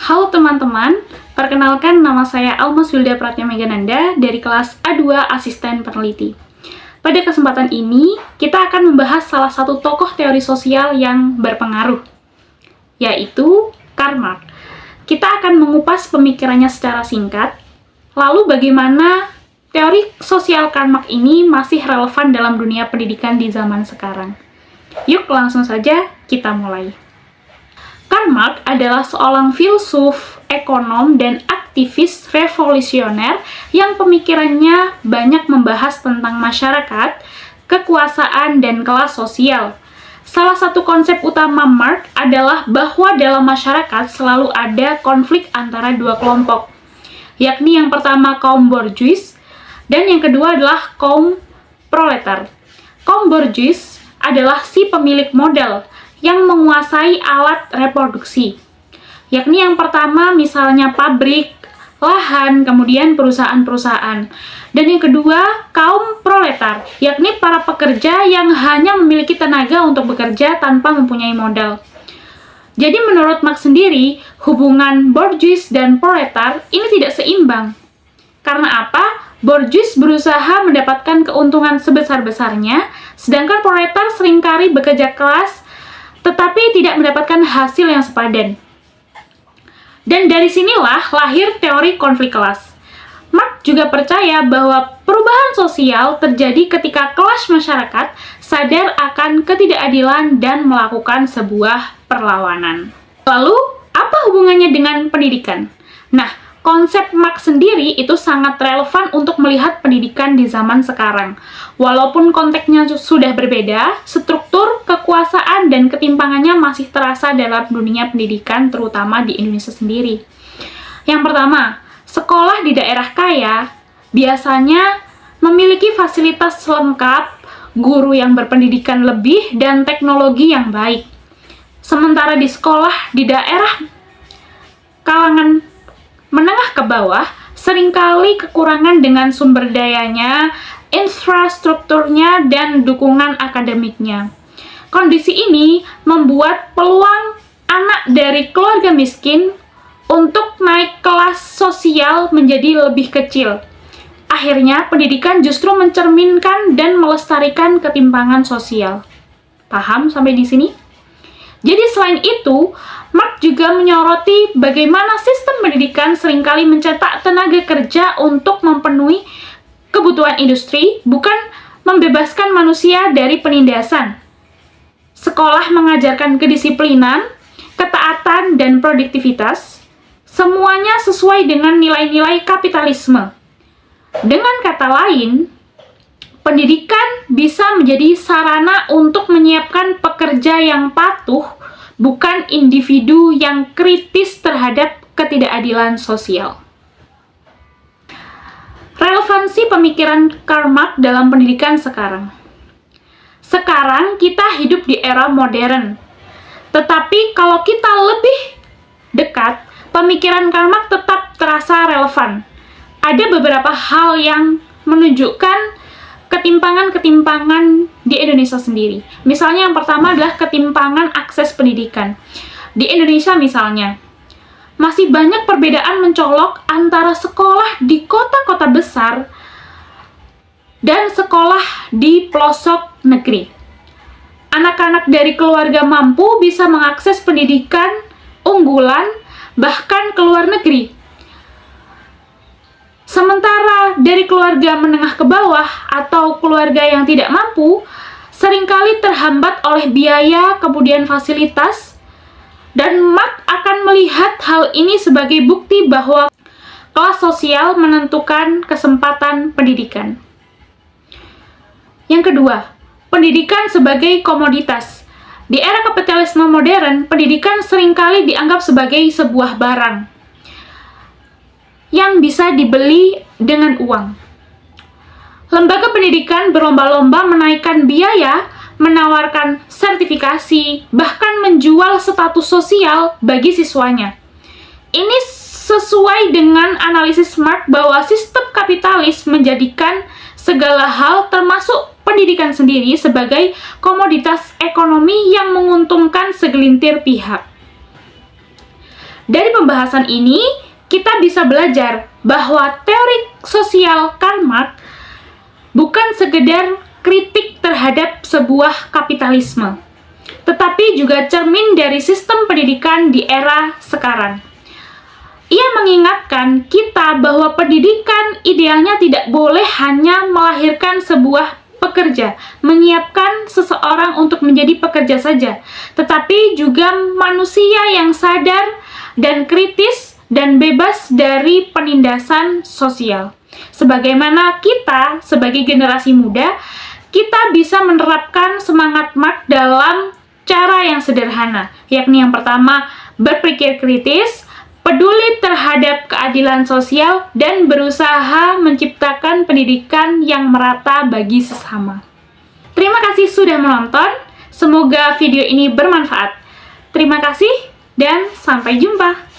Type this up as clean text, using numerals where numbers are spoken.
Halo teman-teman, perkenalkan nama saya Almas Wilda Pratnya Megananda dari kelas A2 Asisten Peneliti. Pada kesempatan ini, kita akan membahas salah satu tokoh teori sosial yang berpengaruh, yaitu Karl Marx. Kita akan mengupas pemikirannya secara singkat, lalu bagaimana teori sosial Karl Marx ini masih relevan dalam dunia pendidikan di zaman sekarang. Yuk langsung saja kita mulai. Karl Marx adalah seorang filsuf, ekonom, dan aktivis revolusioner yang pemikirannya banyak membahas tentang masyarakat, kekuasaan, dan kelas sosial. Salah satu konsep utama Marx adalah bahwa dalam masyarakat selalu ada konflik antara dua kelompok, yakni yang pertama kaum borjuis, dan yang kedua adalah kaum proletar. Kaum borjuis adalah si pemilik modal yang menguasai alat reproduksi, yakni yang pertama misalnya pabrik, lahan, kemudian perusahaan-perusahaan. Dan yang kedua, kaum proletar, yakni para pekerja yang hanya memiliki tenaga untuk bekerja tanpa mempunyai modal. Jadi menurut Marx sendiri, hubungan borjuis dan proletar ini tidak seimbang. Karena apa? Borjuis berusaha mendapatkan keuntungan sebesar-besarnya, sedangkan proletar seringkali bekerja keras tetapi tidak mendapatkan hasil yang sepadan. Dan dari sinilah lahir teori konflik kelas. Marx juga percaya bahwa perubahan sosial terjadi ketika kelas masyarakat sadar akan ketidakadilan dan melakukan sebuah perlawanan. Lalu, apa hubungannya dengan pendidikan? Nah, konsep Marx sendiri itu sangat relevan untuk melihat pendidikan di zaman sekarang. Walaupun konteksnya sudah berbeda, struktur, kekuasaan, dan ketimpangannya masih terasa dalam dunia pendidikan, terutama di Indonesia sendiri. Yang pertama, sekolah di daerah kaya biasanya memiliki fasilitas lengkap, guru yang berpendidikan lebih, dan teknologi yang baik. Sementara di sekolah di daerah kalangan menengah ke bawah, seringkali kekurangan dengan sumber dayanya, infrastrukturnya, dan dukungan akademiknya. Kondisi ini membuat peluang anak dari keluarga miskin untuk naik kelas sosial menjadi lebih kecil. Akhirnya, pendidikan justru mencerminkan dan melestarikan ketimpangan sosial. Paham sampai di sini? Jadi selain itu, Marx juga menyoroti bagaimana sistem pendidikan seringkali mencetak tenaga kerja untuk memenuhi kebutuhan industri, bukan membebaskan manusia dari penindasan. Sekolah mengajarkan kedisiplinan, ketaatan, dan produktivitas, semuanya sesuai dengan nilai-nilai kapitalisme. Dengan kata lain, pendidikan bisa menjadi sarana untuk menyiapkan pekerja yang patuh, bukan individu yang kritis terhadap ketidakadilan sosial. Relevansi pemikiran Karl Marx dalam pendidikan sekarang. Sekarang kita hidup di era modern, tetapi kalau kita lebih dekat, pemikiran Karl Marx tetap terasa relevan. Ada beberapa hal yang menunjukkan ketimpangan-ketimpangan di Indonesia sendiri. Misalnya yang pertama adalah ketimpangan akses pendidikan. Di Indonesia misalnya, masih banyak perbedaan mencolok antara sekolah di kota-kota besar dan sekolah di pelosok negeri. Anak-anak dari keluarga mampu bisa mengakses pendidikan unggulan bahkan ke luar negeri. Sementara dari keluarga menengah ke bawah atau keluarga yang tidak mampu, seringkali terhambat oleh biaya, kemudian fasilitas, dan Marx akan melihat hal ini sebagai bukti bahwa kelas sosial menentukan kesempatan pendidikan. Yang kedua, pendidikan sebagai komoditas. Di era kapitalisme modern, pendidikan seringkali dianggap sebagai sebuah barang yang bisa dibeli dengan uang. Lembaga pendidikan berlomba-lomba menaikkan biaya, menawarkan sertifikasi, bahkan menjual status sosial bagi siswanya. Ini sesuai dengan analisis Marx bahwa sistem kapitalis menjadikan segala hal termasuk pendidikan sendiri sebagai komoditas ekonomi yang menguntungkan segelintir pihak. Dari pembahasan ini, kita bisa belajar bahwa teori sosial Karl Marx bukan sekedar kritik terhadap sebuah kapitalisme, tetapi juga cermin dari sistem pendidikan di era sekarang. Ia mengingatkan kita bahwa pendidikan idealnya tidak boleh hanya melahirkan sebuah pekerja, menyiapkan seseorang untuk menjadi pekerja saja, tetapi juga manusia yang sadar dan kritis dan bebas dari penindasan sosial. Sebagaimana kita, sebagai generasi muda, kita bisa menerapkan semangat Marx dalam cara yang sederhana, yakni yang pertama, berpikir kritis, peduli terhadap keadilan sosial, dan berusaha menciptakan pendidikan yang merata bagi sesama. Terima kasih sudah menonton, semoga video ini bermanfaat. Terima kasih, dan sampai jumpa.